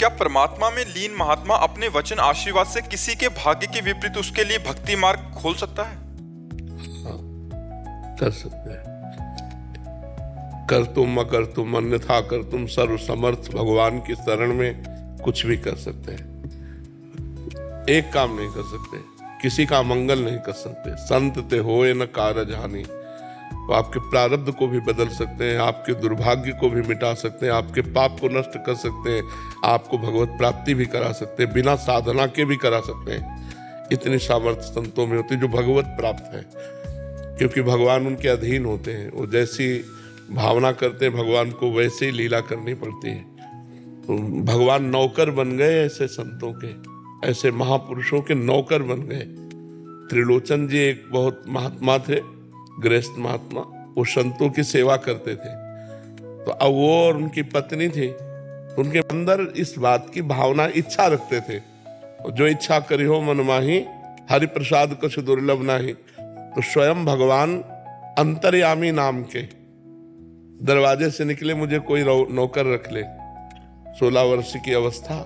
क्या परमात्मा में लीन महात्मा अपने वचन आशीर्वाद से किसी के भाग्य के विपरीत उसके लिए भक्ति मार्ग खोल सकता है? हाँ, कर सकते हैं। कर तुम अकर तुम अन्यथा कर तुम, सर्व समर्थ भगवान की शरण में कुछ भी कर सकते हैं। एक काम नहीं कर सकते, किसी का मंगल नहीं कर सकते। संत ते होए न कारज हानि। तो आपके प्रारब्ध को भी बदल सकते हैं, आपके दुर्भाग्य को भी मिटा सकते हैं, आपके पाप को नष्ट कर सकते हैं, आपको भगवत प्राप्ति भी करा सकते हैं, बिना साधना के भी करा सकते हैं। इतनी सामर्थ्य संतों में होती है जो भगवत प्राप्त है, क्योंकि भगवान उनके अधीन होते हैं। वो जैसी भावना करते हैं भगवान को वैसे ही लीला करनी पड़ती है। तो भगवान नौकर बन गए ऐसे संतों के, ऐसे महापुरुषों के नौकर बन गए। त्रिलोचन जी एक बहुत महात्मा थे, गृहस्थ महात्मा, वो संतों की सेवा करते थे। तो अब वो और उनकी पत्नी थी, तो उनके अंदर इस बात की भावना, इच्छा रखते थे, जो इच्छा करी हो मन माही, हरि प्रसाद कुछ दुर्लभ नाही। तो स्वयं भगवान अंतर्यामी नाम के दरवाजे से निकले, मुझे कोई नौकर रख ले। 16 वर्ष की अवस्था,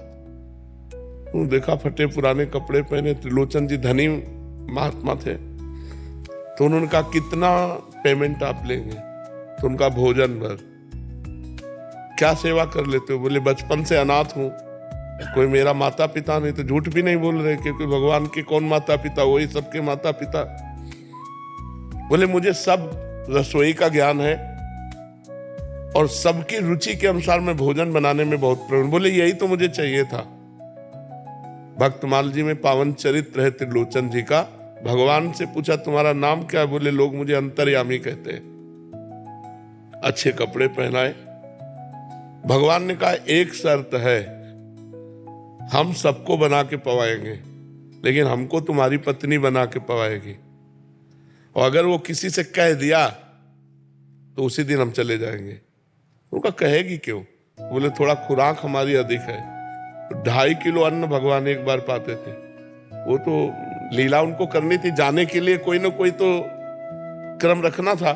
देखा फटे पुराने कपड़े पहने, त्रिलोचन जी धनी महात्मा थे। तो उन्होंने कहा कितना पेमेंट आप लेंगे? तो उनका भोजन भर। क्या सेवा कर लेते हो? बोले बचपन से अनाथ हूं, कोई मेरा माता पिता नहीं। तो झूठ भी नहीं बोल रहे, क्योंकि भगवान के कौन माता पिता, वही सबके माता पिता। बोले मुझे सब रसोई का ज्ञान है और सबकी रुचि के अनुसार मैं भोजन बनाने में बहुत प्रवीण। बोले यही तो मुझे चाहिए था। भक्तमाल जी में पावन चरित्र है त्रिलोचन जी का। भगवान से पूछा तुम्हारा नाम क्या है? बोले लोग मुझे अंतर्यामी कहते हैं। अच्छे कपड़े पहनाए। भगवान ने कहा एक शर्त है, हम सबको बना के पवाएंगे, लेकिन हमको तुम्हारी पत्नी बना के पवाएगी। और अगर वो किसी से कह दिया तो उसी दिन हम चले जाएंगे। उनका कहेगी क्यों? बोले थोड़ा खुराक हमारी अधिक है। 2.5 किलो अन्न भगवान एक बार पाते थे। वो तो लीला उनको करनी थी, जाने के लिए कोई ना कोई तो क्रम रखना था।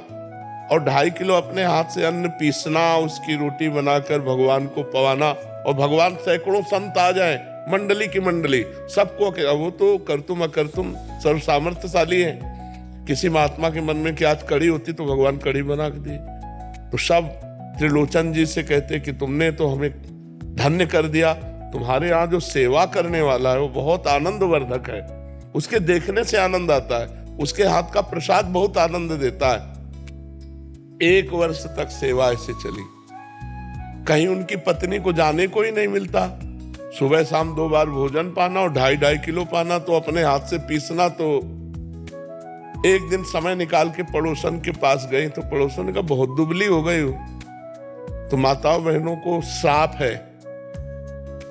और 2.5 किलो अपने हाथ से अन्न पीसना, उसकी रोटी बनाकर भगवान को पवाना, और भगवान सैकड़ों संत आ जाए, मंडली की मंडली, सबको। वो तो करतुम अकर्तुम सर्व सामर्थ्यशाली है। किसी महात्मा के मन में कि आज कड़ी होती तो भगवान कड़ी बना के दी। तो सब त्रिलोचन जी से कहते कि तुमने तो हमें धन्य कर दिया, तुम्हारे यहाँ जो सेवा करने वाला है वो बहुत आनंदवर्धक है, उसके देखने से आनंद आता है, उसके हाथ का प्रसाद बहुत आनंद देता है। 1 वर्ष तक सेवा ऐसे चली। कहीं उनकी पत्नी को जाने को ही नहीं मिलता। सुबह शाम 2 बार भोजन पाना और 2.5 किलो पाना, तो अपने हाथ से पीसना। तो एक दिन समय निकाल के पड़ोसन के पास गई, तो पड़ोसन ने कहा बहुत दुबली हो गई हो। तो माताओं बहनों को श्राप है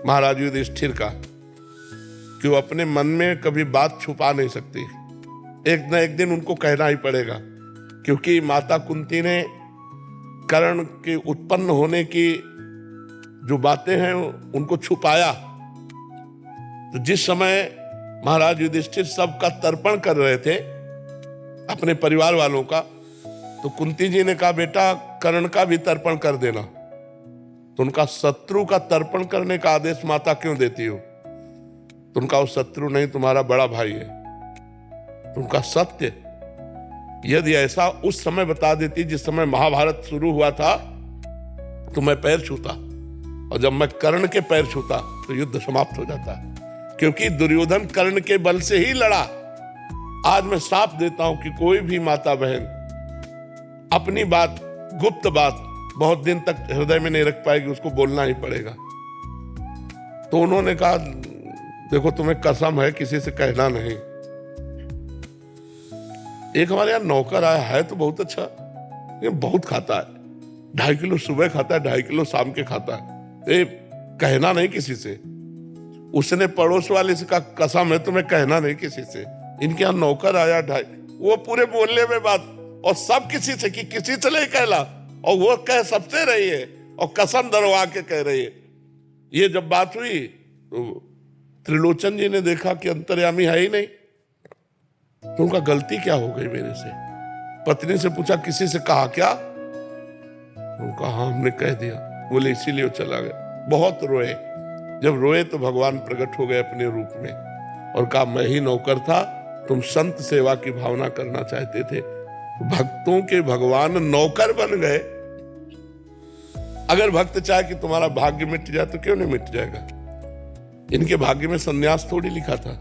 महाराज युधिष्ठिर का कि वो अपने मन में कभी बात छुपा नहीं सकती। एक न एक दिन उनको कहना ही पड़ेगा, क्योंकि माता कुंती ने कर्ण के उत्पन्न होने की जो बातें हैं उनको छुपाया। तो जिस समय महाराज युधिष्ठिर सबका तर्पण कर रहे थे अपने परिवार वालों का, तो कुंती जी ने कहा बेटा कर्ण का भी तर्पण कर देना। तो उनका शत्रु का तर्पण करने का आदेश माता क्यों देती हो? तो उनका वो शत्रु नहीं, तुम्हारा बड़ा भाई है। तो उनका सत्य यदि ऐसा उस समय बता देती जिस समय महाभारत शुरू हुआ था, तो मैं पैर छूता, और जब मैं कर्ण के पैर छूता तो युद्ध समाप्त हो जाता। क्योंकि दुर्योधन कर्ण के बल से ही लड़ा। आज मैं साफ देता हूं कि कोई भी माता बहन अपनी बात, गुप्त बात बहुत दिन तक हृदय में नहीं रख पाएगी, उसको बोलना ही पड़ेगा। तो उन्होंने कहा देखो तुम्हें कसम है किसी से कहना नहीं। एक हमारे यहाँ नौकर आया है तो बहुत अच्छा, लेकिन बहुत खाता है। 2.5 किलो सुबह खाता है, 2.5 किलो शाम के खाता है। कहना नहीं किसी से। उसने पड़ोस वाले से कहा कसम है तुम्हें कहना नहीं किसी से। इनके यहाँ नौकर आया 2.5, वो पूरे बोलने में बात, और सब किसी से कि किसी से नहीं कहला, और वो कह सबसे रही है और कसम धरवा के कह रही है। ये जब बात हुई तो त्रिलोचन जी ने देखा कि अंतर्यामी है ही नहीं। तो उनका गलती क्या हो गई मेरे से? पत्नी से पूछा किसी से कहा क्या? उनका हाँ हमने कह दिया। बोले इसीलिए वो चला गया। बहुत रोए। जब रोए तो भगवान प्रकट हो गए अपने रूप में और कहा मैं ही नौकर था, तुम संत सेवा की भावना करना चाहते थे। भक्तों के भगवान नौकर बन गए। अगर भक्त चाहे कि तुम्हारा भाग्य मिट जाए तो क्यों नहीं मिट जाएगा? इनके भाग्य में सन्यास थोड़ी लिखा था,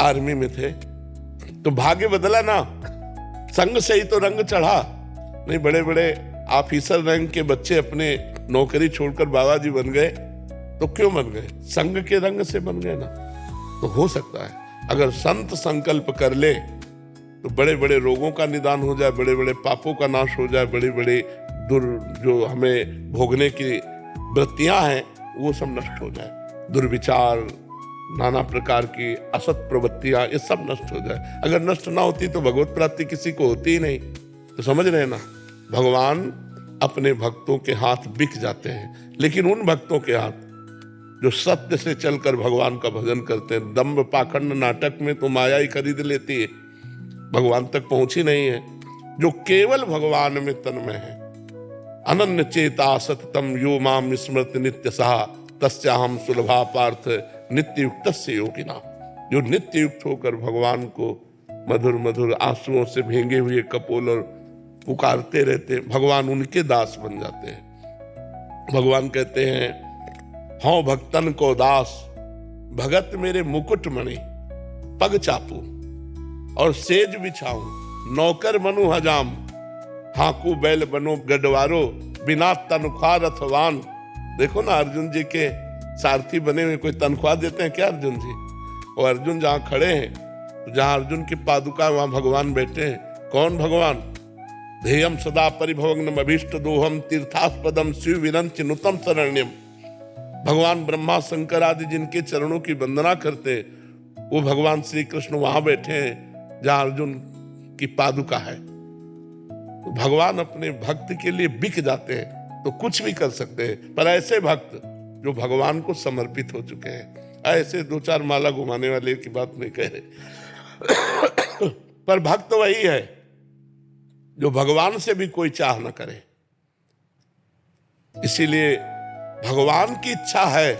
आर्मी में थे तो भाग्य बदला ना, संग से ही तो रंग चढ़ा। नहीं, बड़े बड़े ऑफिसर रैंक के बच्चे अपने नौकरी छोड़कर बाबा जी बन गए तो क्यों बन गए? संग के रंग से बन गए ना। तो हो सकता है अगर संत संकल्प कर ले तो बड़े बड़े रोगों का निदान हो जाए, बड़े बड़े पापों का नाश हो जाए, बड़े बड़े जो हमें भोगने की वृत्तियां हैं वो सब नष्ट हो जाए। दुर्विचार, नाना प्रकार की असत प्रवृत्तियां, ये सब नष्ट हो जाए। अगर नष्ट ना होती तो भगवत प्राप्ति किसी को होती ही नहीं। तो समझ रहे हैं ना, भगवान अपने भक्तों के हाथ बिक जाते हैं, लेकिन उन भक्तों के हाथ जो सत्य से चलकर भगवान का भजन करते हैं। दंभ पाखंड नाटक में तो माया ही खरीद लेती है, भगवान तक पहुंची नहीं है। जो केवल भगवान में तन्मय है, अनन्य चेता सततम यो माम स्मृति नित्य सहा तस्याहम सुलभा पार्थ नित्य युक्त से योगिना। जो नित्य युक्त होकर भगवान को मधुर मधुर आंसुओं से भींगे हुए कपोल और पुकारते रहते हैं, भगवान उनके दास बन जाते हैं। भगवान कहते हैं, हौ भक्तन को दास भगत मेरे मुकुट मणि, पग चापू और सेज बिछाऊं, नौकर बनू हजाम, हाकू बैल बनो गडवारो, बिना तनख्वाह रथवान। देखो ना, अर्जुन जी के सारथी बने हुए कोई तनख्वाह देते हैं क्या अर्जुन जी? और अर्जुन जहां खड़े हैं, जहां अर्जुन की पादुका वहां भगवान बैठे हैं। कौन भगवान? ध्येयम सदा परिभवग्नम अभीष्ट दोहम तीर्थास्पदम शिव विरंच नुतम शरण्यम। भगवान ब्रह्मा शंकर आदि जिनके चरणों की वंदना करते, वो भगवान श्री कृष्ण वहां बैठे हैं जहां अर्जुन की पादुका है। तो भगवान अपने भक्त के लिए बिक जाते हैं तो कुछ भी कर सकते हैं। पर ऐसे भक्त जो भगवान को समर्पित हो चुके हैं, ऐसे दो चार माला घुमाने वाले की बात नहीं कह रहे पर भक्त वही है जो भगवान से भी कोई चाह न करे। इसीलिए भगवान की इच्छा है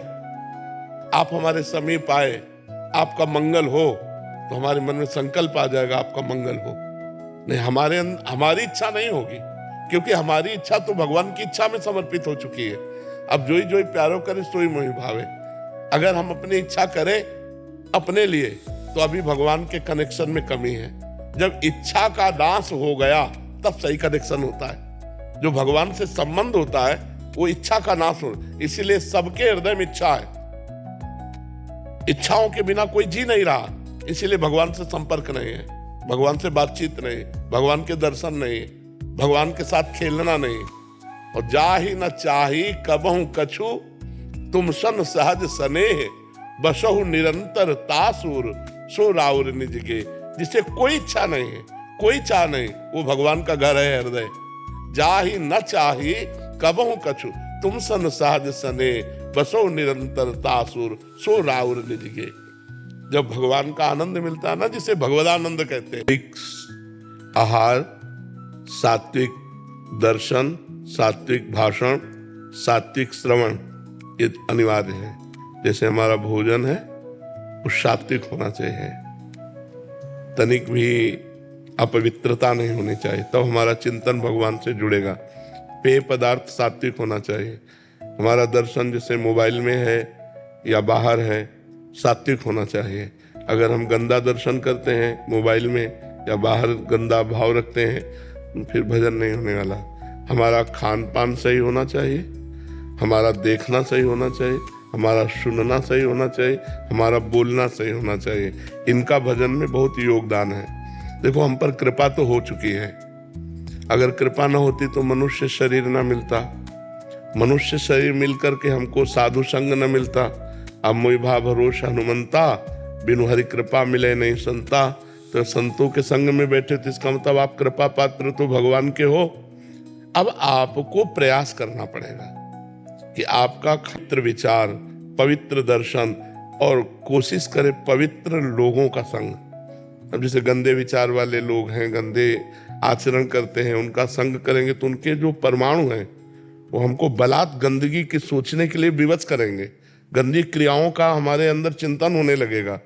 आप हमारे समीप आए, आपका मंगल हो, तो हमारे मन में संकल्प आ जाएगा आपका मंगल हो। नहीं, हमारी इच्छा नहीं होगी, क्योंकि हमारी इच्छा तो भगवान की इच्छा में समर्पित हो चुकी है। अब जोई जोई प्यारो करे सोई मोहि भावे। अगर हम अपनी इच्छा करें अपने लिए तो अभी भगवान के कनेक्शन में कमी है। जब इच्छा का नाश हो गया तब सही कनेक्शन होता है। जो भगवान से संबंध होता है वो इच्छा का नाश हो। इसीलिए सबके हृदय में इच्छा है, इच्छाओं के बिना कोई जी नहीं रहा। इसीलिए भगवान से संपर्क नहीं है, भगवान से बातचीत नहीं, भगवान के दर्शन नहीं, भगवान के साथ खेलना नहीं। और जाहि न चाही कबहु कछु, तुम सन सहज स्नेह, बसहु निरंतर तासुर, सो राउर निज गे। जिसे कोई इच्छा नहीं है, कोई चाह नहीं, वो भगवान का घर है हृदय। जाहि न चाही कबहु कछु, तुम सन सहज स्नेह, बसो निरंतर तासुर, सो राउर निज गे। जब भगवान का आनंद मिलता है ना, जिसे भगवदानंद कहते हैं। आहार, सात्विक दर्शन, सात्विक भाषण, सात्विक श्रवण, ये अनिवार्य है। जैसे हमारा भोजन है वो सात्विक होना चाहिए, तनिक भी अपवित्रता नहीं होनी चाहिए, तब हमारा चिंतन भगवान से जुड़ेगा। पेय पदार्थ सात्विक होना चाहिए। हमारा दर्शन जैसे मोबाइल में है या बाहर है, सात्विक होना चाहिए। अगर हम गंदा दर्शन करते हैं मोबाइल में या बाहर गंदा भाव रखते हैं, फिर भजन नहीं होने वाला। हमारा खान पान सही होना चाहिए, हमारा देखना सही होना चाहिए, हमारा सुनना सही होना चाहिए, हमारा बोलना सही होना चाहिए। इनका भजन में बहुत योगदान है। देखो, हम पर कृपा तो हो चुकी है, अगर कृपा न होती तो मनुष्य शरीर न मिलता, मनुष्य शरीर मिलकर के हमको साधु संग न मिलता। अब मोहि भा भरोस हनुमंता, बिनु हरि कृपा मिले नहीं संता। तो संतों के संग में बैठे तो इसका मतलब आप कृपा पात्र तो भगवान के हो। अब आपको प्रयास करना पड़ेगा कि आपका पवित्र विचार, पवित्र दर्शन, और कोशिश करें पवित्र लोगों का संग। अब जैसे गंदे विचार वाले लोग हैं, गंदे आचरण करते हैं, उनका संग करेंगे तो उनके जो परमाणु हैं वो हमको बलात् गंदगी की सोचने के लिए विवश करेंगे। गंदी क्रियाओं का हमारे अंदर चिंतन होने लगेगा,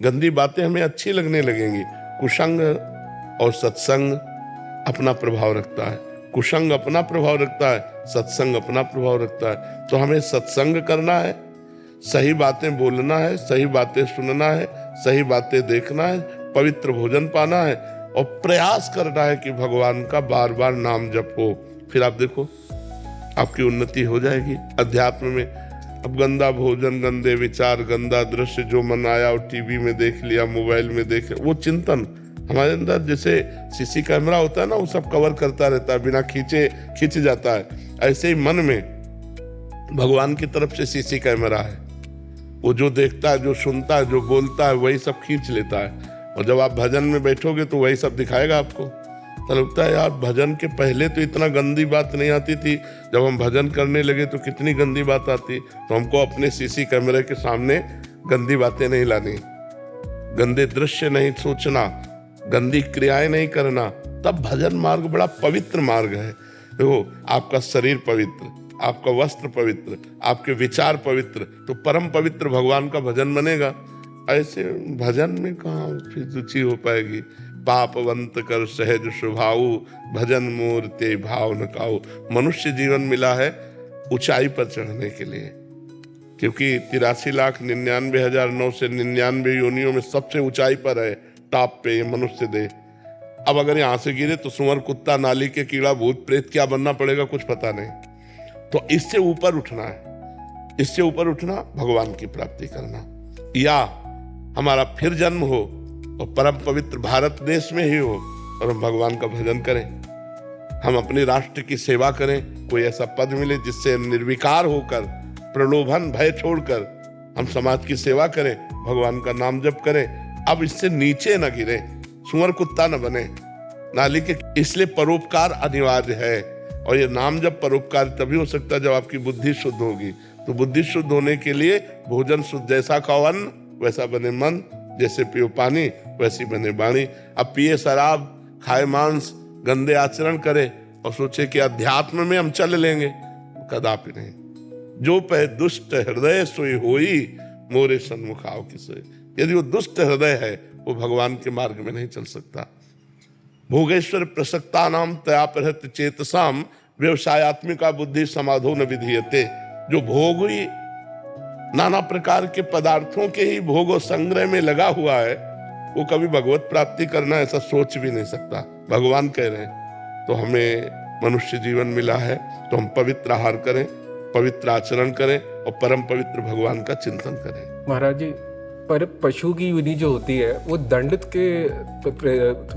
गंदी बातें हमें अच्छी लगने लगेंगी। कुसंग और सत्संग अपना प्रभाव रखता है, कुसंग अपना प्रभाव रखता है, सत्संग अपना प्रभाव रखता है। तो हमें सत्संग करना है, सही बातें बोलना है, सही बातें सुनना है, सही बातें देखना है, पवित्र भोजन पाना है और प्रयास करना है कि भगवान का बार बार नाम जप हो। फिर आप देखो आपकी उन्नति हो जाएगी अध्यात्म में। अब गंदा भोजन, गंदे विचार, गंदा दृश्य जो मन आया और टीवी में देख लिया, मोबाइल में देख लिया, वो चिंतन हमारे अंदर जैसे सीसी कैमरा होता है ना, वो सब कवर करता रहता है, बिना खींचे खींच जाता है। ऐसे ही मन में भगवान की तरफ से सीसी कैमरा है, वो जो देखता है, जो सुनता है, जो बोलता है, वही सब खींच लेता है। और जब आप भजन में बैठोगे तो वही सब दिखाएगा आपको। तो लगता है यार भजन के पहले तो इतना गंदी बात नहीं आती थी, जब हम भजन करने लगे तो कितनी गंदी बात आती। तो हमको अपने सीसी कैमरे के सामने गंदी बातें नहीं लानी, गंदे दृश्य नहीं सोचना, गंदी क्रियाएं नहीं करना। तब भजन मार्ग बड़ा पवित्र मार्ग है। देखो आपका शरीर पवित्र, आपका वस्त्र पवित्र, आपके विचार पवित्र, तो परम पवित्र भगवान का भजन बनेगा। ऐसे भजन में कहाँ फिर रुचि हो पाएगी। पापवंत कर सहज स्वभाव, भजन मूर्ति भाव न काऊ। मनुष्य जीवन मिला है ऊंचाई पर चढ़ने के लिए, क्योंकि 83,99,999 से 99 योनियों में सबसे ऊंचाई पर है, टॉप पे ये मनुष्य देह। अब अगर यहाँ से गिरे तो सुअर, कुत्ता, नाली के कीड़ा, भूत प्रेत क्या बनना पड़ेगा कुछ पता नहीं। तो इससे ऊपर उठना है, इससे ऊपर उठना भगवान की प्राप्ति करना, या हमारा फिर जन्म हो और परम पवित्र भारत देश में ही हो और हम भगवान का भजन करें, हम अपने राष्ट्र की सेवा करें, कोई ऐसा पद मिले जिससे निर्विकार होकर, प्रलोभन भय छोड़कर हम समाज की सेवा करें, भगवान का नाम जप करें। अब इससे नीचे न गिरे, सुअर कुत्ता न बने, नाली के। इसलिए परोपकार अनिवार्य है, और ये नाम जब परोपकार तभी हो सकता है जब आपकी बुद्धि शुद्ध होगी। तो बुद्धि शुद्ध होने के लिए भोजन शुद्ध, जैसा खाओ अन्न वैसा बने मन, जैसे पियो पानी वैसी बने वाणी। अब पिए शराब, खाए मांस, गंदे आचरण करे और सोचे कि अध्यात्म में हम चल लेंगे, कदापि नहीं। जो पै दुष्ट हृदय सोई होई, मोरे सन्मुख आओ किसे। यदि वो दुष्ट हृदय है वो भगवान के मार्ग में नहीं चल सकता। भोगेश्वर प्रसक्ता नाम तया प्रहत चेतसाम, व्यवसायत्मिका बुद्धि समाधो न विधीयते। जो भोग हुई नाना प्रकार के पदार्थों के ही भोग और संग्रह में लगा हुआ है, वो कभी भगवत प्राप्ति करना ऐसा सोच भी नहीं सकता। भगवान कह रहे हैं तो हमें मनुष्य जीवन मिला है तो हम पवित्र आहार करें, पवित्र आचरण करें और परम पवित्र भगवान का चिंतन करें। महाराज जी, पर पशु की योनि जो होती है वो दंडित के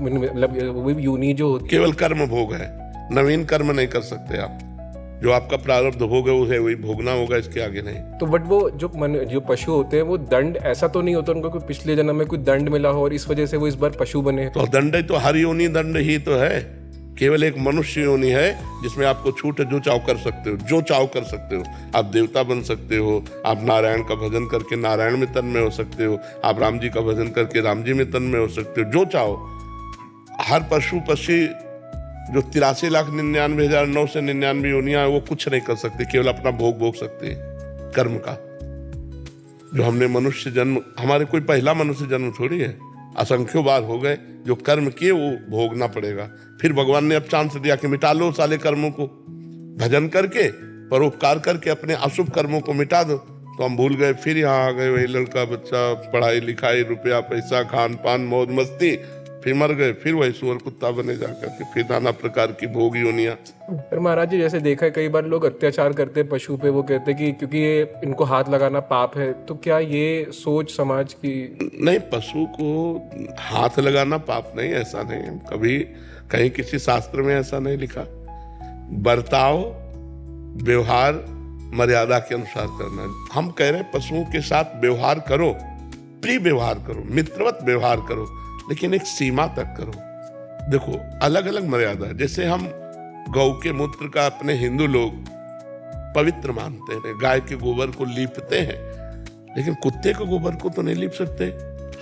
मतलब वो योनि जो होती है केवल कर्म भोग है, नवीन कर्म नहीं कर सकते आप। जो आपका प्रारब्ध भोग है उसे वही भोगना होगा, इसके आगे नहीं। तो बट वो जो पशु होते हैं वो दंड, ऐसा तो नहीं होता उनको कोई पिछले जन्म में कोई दंड मिला हो और इस वजह से वो इस बार पशु बने? तो दंड तो हर योनि दंड ही तो है। केवल एक मनुष्य योनि है जिसमें आपको छूट है, जो चाव कर सकते हो, जो चाव कर सकते हो। आप देवता बन सकते हो, आप नारायण का भजन करके नारायण में तन्मय हो सकते हो, आप राम जी का भजन करके राम जी में तन्मय हो सकते हो, जो चाहो। हर पशु पक्षी जो 83,99,999 से 99 योनियां है वो कुछ नहीं कर सकते, केवल अपना भोग भोग सकते हैं कर्म का। जो हमने मनुष्य जन्म, हमारे कोई पहला मनुष्य जन्म थोड़ी है, असंख्यों बार हो गए। जो कर्म किए वो भोगना पड़ेगा। फिर भगवान ने अब चांस दिया कि मिटा लो साले कर्मों को, भजन करके परोपकार करके अपने अशुभ कर्मों को मिटा दो। तो हम भूल गए, फिर यहाँ आ गए वही लड़का बच्चा, पढ़ाई लिखाई, रुपया पैसा, खान पान, मौज मस्ती, फिर मर गए, फिर वही सुअर कुत्ता बने जाकर के, फिर नाना प्रकार की भोग योनियां। पर महाराज जी, जैसे देखा है कई बार लोग अत्याचार करते हैं पशु पे, वो कहते हैं कि क्योंकि ये इनको हाथ लगाना पाप है। तो क्या ये सोच समाज की? नहीं, पशु को हाथ लगाना पाप नहीं, ऐसा नहीं, कभी कहीं किसी शास्त्र में ऐसा नहीं लिखा। बर्ताव व्यवहार मर्यादा के अनुसार करना है। हम कह रहे हैं पशुओं के साथ व्यवहार करो, प्रिय व्यवहार करो, मित्रवत व्यवहार करो, लेकिन एक सीमा तक करो। देखो अलग अलग मर्यादा है। जैसे हम गौ के मूत्र का अपने हिंदू लोग पवित्र मानते हैं, गाय के गोबर को लीपते हैं, लेकिन कुत्ते के गोबर को तो नहीं लीप सकते।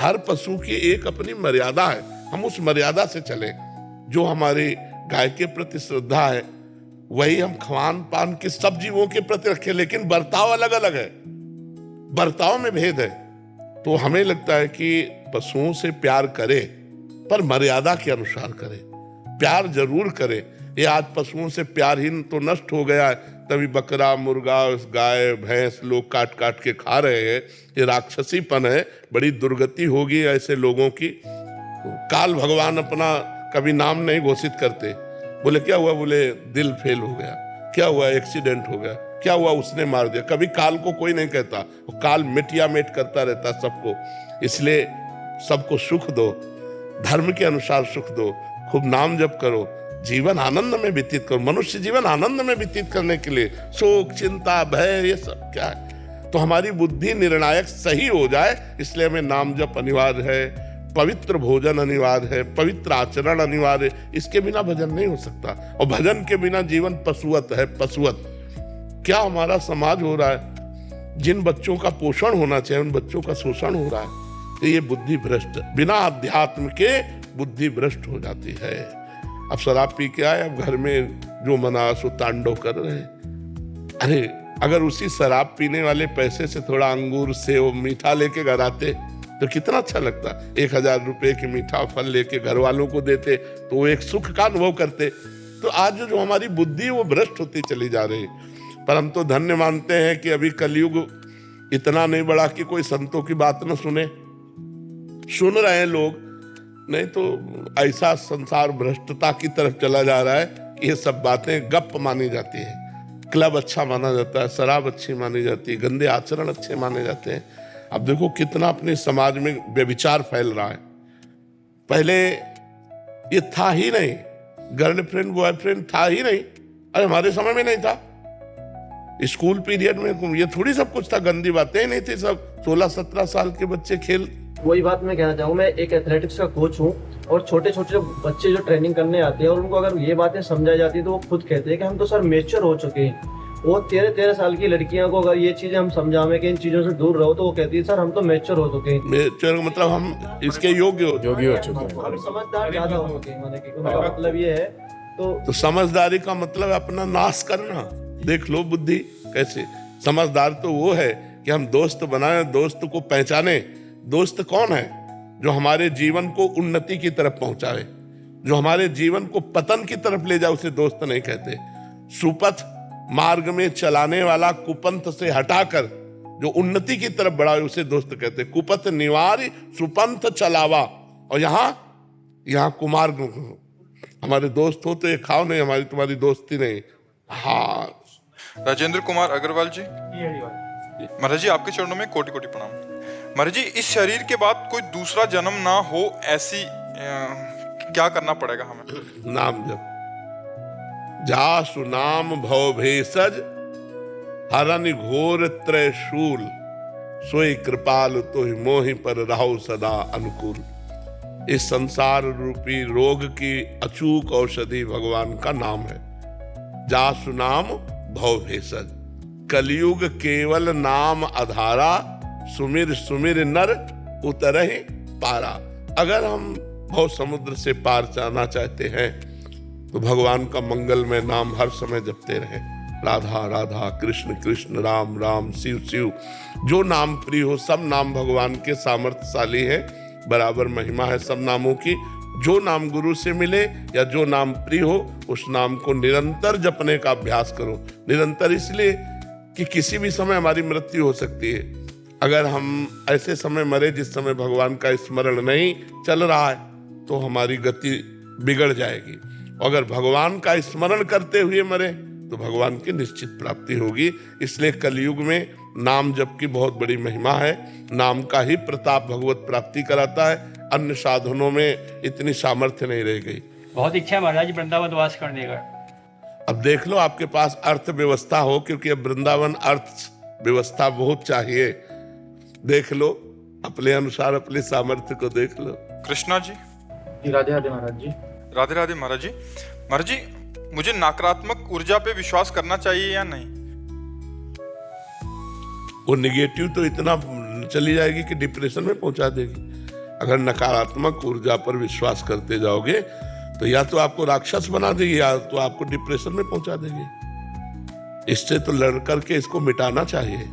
हर पशु की एक अपनी मर्यादा है, हम उस मर्यादा से चलें। जो हमारी गाय के प्रति श्रद्धा है वही हम खान पान के सब जीवों के प्रति रखें, लेकिन बर्ताव अलग अलग है, बर्ताव में भेद है। तो हमें लगता है कि पशुओं से प्यार करे, पर मर्यादा के अनुसार करे, प्यार जरूर करे। ये आज पशुओं से प्यारहीन तो नष्ट हो गया है, तभी बकरा मुर्गा गाय भैंस लोग काट काट के खा रहे हैं। ये राक्षसीपन है, बड़ी दुर्गति होगी ऐसे लोगों की। काल भगवान अपना कभी नाम नहीं घोषित करते। बोले क्या हुआ, बोले दिल फेल हो गया, क्या हुआ एक्सीडेंट हो गया, क्या हुआ उसने मार दिया। कभी काल को कोई नहीं कहता, वो काल मिटिया मेट करता रहता सबको। इसलिए सबको सुख दो, धर्म के अनुसार सुख दो, खूब नाम जप करो, जीवन आनंद में व्यतीत करो। मनुष्य जीवन आनंद में व्यतीत करने के लिए शोक चिंता भय ये सब क्या है। तो हमारी बुद्धि निर्णायक सही हो जाए, इसलिए हमें नाम जप अनिवार्य है, पवित्र भोजन अनिवार्य है, पवित्र आचरण अनिवार्य है। इसके बिना भजन नहीं हो सकता, और भजन के बिना जीवन पशुवत है, पशुवत। क्या हमारा समाज हो रहा है, जिन बच्चों का पोषण होना चाहिए उन बच्चों का शोषण हो रहा है। तो ये बुद्धि भ्रष्ट, बिना अध्यात्म के बुद्धि भ्रष्ट हो जाती है। अब शराब पी के आए, अब घर में जो मना सो तांडव कर रहे हैं। अरे अगर उसी शराब पीने वाले पैसे से थोड़ा अंगूर सेव मीठा लेके घर आते तो कितना अच्छा लगता। 1000 रुपए की मीठा फल लेके घर वालों को देते तो वो एक सुख का अनुभव करते। तो आज जो हमारी बुद्धि वो भ्रष्ट होती चली जा रही। पर हम तो धन्य मानते हैं कि अभी कलयुग इतना नहीं बढ़ा कि कोई संतों की बात न सुने। सुन रहे हैं लोग, नहीं तो ऐसा संसार भ्रष्टता की तरफ चला जा रहा है कि ये सब बातें गप मानी जाती है। क्लब अच्छा माना जाता है, शराब अच्छी मानी जाती है, गंदे आचरण अच्छे माने जाते हैं। अब देखो कितना अपने समाज में व्यभिचार फैल रहा है। पहले ये था ही नहीं, गर्लफ्रेंड बॉयफ्रेंड था ही नहीं। अरे हमारे समय में नहीं था। स्कूल पीरियड में ये थोड़ी सब कुछ था, गंदी बातें ही नहीं थी। सब 16-17 साल के बच्चे खेल। वही बात मैं कहना चाहूँ, मैं एक एथलेटिक्स का कोच हूँ, और छोटे छोटे जो बच्चे जो ट्रेनिंग करने आते हैं और उनको अगर ये बातें समझाई जाती है तो वो खुद कहते हैं कि हम तो सर मेच्योर हो चुके हैं। वो 13-13 साल की लड़कियां को अगर ये चीजें हम समझावें कि इन चीजों से दूर रहो, तो वो कहती है सर हम तो मेच्योर हो चुके हैं। मेच्योर मतलब हम इसके योग्य हो योगी हो चुके हैं, हम समझदार ज्यादा हो चुके हैं। माने कि उनका मतलब ये है। तो समझदारी का मतलब अपना नाश करना। देख लो बुद्धि कैसे। समझदार तो वो है कि हम दोस्त बनाए, दोस्त को पहचाने। दोस्त कौन है? जो हमारे जीवन को उन्नति की तरफ पहुंचाए, जो हमारे जीवन को पतन की तरफ ले जाए, उसे दोस्त नहीं कहते। सुपथ मार्ग में चलाने वाला, कुपंथ से हटाकर जो उन्नति की तरफ बढ़ाए, उसे दोस्त कहते। कुपथ निवारी सुपंथ चलावा। और यहाँ कुमार्ग हमारे दोस्त हो तो ये खाओ नहीं, हमारी तुम्हारी दोस्ती नहीं। हाँ राजेंद्र कुमार अग्रवाल जी, महाराज जी आपके चरणों में कोटि कोटि प्रणाम। महाराज जी, इस शरीर के बाद कोई दूसरा जन्म ना हो, ऐसी क्या करना पड़ेगा हमें? नाम जप। जासु नाम भव भेषज हरनि घोर त्रयशूल, सोई कृपाल तोहि मोहि पर रहो सदा अनुकूल। इस संसार रूपी रोग की अचूक औषधि भगवान का नाम है। जासु नाम भव भेषज। कलयुग केवल नाम आधारा, सुमिर सुमिर नर उतरहि पारा। अगर हम भव समुद्र से पार जाना चाहते हैं तो भगवान का मंगलमय नाम हर समय जपते रहे। राधा राधा, कृष्ण कृष्ण, राम राम, शिव शिव। जो नाम प्रिय हो, सब नाम भगवान के सामर्थ्यशाली है, बराबर महिमा है सब नामों की। जो नाम गुरु से मिले या जो नाम प्रिय हो, उस नाम को निरंतर जपने का अभ्यास करो। निरंतर इसलिए कि किसी भी समय हमारी मृत्यु हो सकती है। अगर हम ऐसे समय मरे जिस समय भगवान का स्मरण नहीं चल रहा है तो हमारी गति बिगड़ जाएगी। अगर भगवान का स्मरण करते हुए मरे तो भगवान की निश्चित प्राप्ति होगी। इसलिए कलयुग में नाम जप की बहुत बड़ी महिमा है। नाम का ही प्रताप भगवत प्राप्ति कराता है। अन्य साधनों में इतनी सामर्थ्य नहीं रह गई। बहुत इच्छा है महाराज वृंदावन वास करने का। अब देख लो आपके पास अर्थव्यवस्था हो, क्योंकि अब वृंदावन अर्थव्यवस्था बहुत चाहिए। देख लो अपने अनुसार, अपने सामर्थ्य को देख लो। कृष्णा जी, राधे राधे महाराज जी। राधे राधे महाराज जी। महाराज जी, मुझे नकारात्मक ऊर्जा पे विश्वास करना चाहिए या नहीं? वो निगेटिव तो इतना चली जाएगी कि डिप्रेशन में पहुंचा देगी। अगर नकारात्मक ऊर्जा पर विश्वास करते जाओगे तो या तो आपको राक्षस बना देगी या तो आपको डिप्रेशन में पहुंचा देगी। इससे तो लड़ करके इसको मिटाना चाहिए।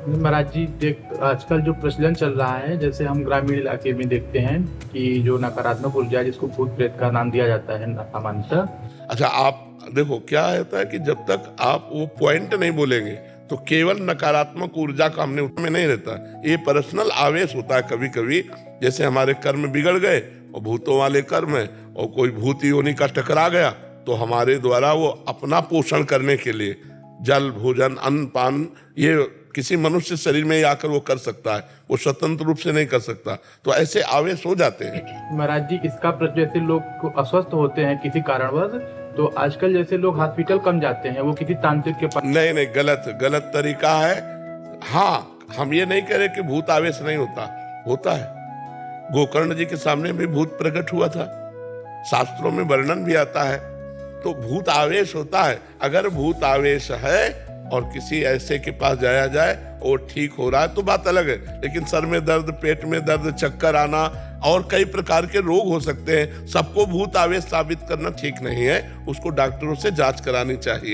महाराज जी, आजकल जो प्रचलन चल रहा है, जैसे हम ग्रामीण इलाके में देखते हैं कि जो नकारात्मक ऊर्जा है, जिसको भूत प्रेत का नाम दिया जाता है सामान्यतः। अच्छा, आप देखो क्या होता है कि जब तक आप वो पॉइंट नहीं बोलेंगे तो केवल नकारात्मक ऊर्जा का हमने उसमें नहीं रहता, ये पर्सनल आवेश होता है कभी कभी। जैसे हमारे कर्म बिगड़ गए और भूतों वाले कर्म है और कोई भूत योनि का टकरा गया, तो हमारे द्वारा वो अपना पोषण करने के लिए जल, भोजन, अन्न, पान, ये किसी मनुष्य शरीर में आकर वो कर सकता है, वो स्वतंत्र रूप से नहीं कर सकता। तो ऐसे आवेश हो जाते हैं। महाराज जी, इसका जैसे लोग अस्वस्थ होते हैं किसी कारणवश, तो आजकल जैसे लोग हॉस्पिटल कम जाते हैं, वो किसी तांत्रिक के पास। नहीं, गलत तरीका है। हाँ, हम ये नहीं कह रहे कि भूत आवेश नहीं होता है। गोकर्ण जी के सामने भी भूत प्रकट हुआ था, शास्त्रों में वर्णन भी आता है। तो भूत आवेश होता है। अगर भूत आवेश है और किसी ऐसे के पास जाया जाए और ठीक हो रहा है तो बात अलग है, लेकिन सर में दर्द, पेट में दर्द, चक्कर आना और कई प्रकार के रोग हो सकते हैं, सबको भूत आवेश साबित करना ठीक नहीं है। उसको डॉक्टरों से जांच करानी चाहिए।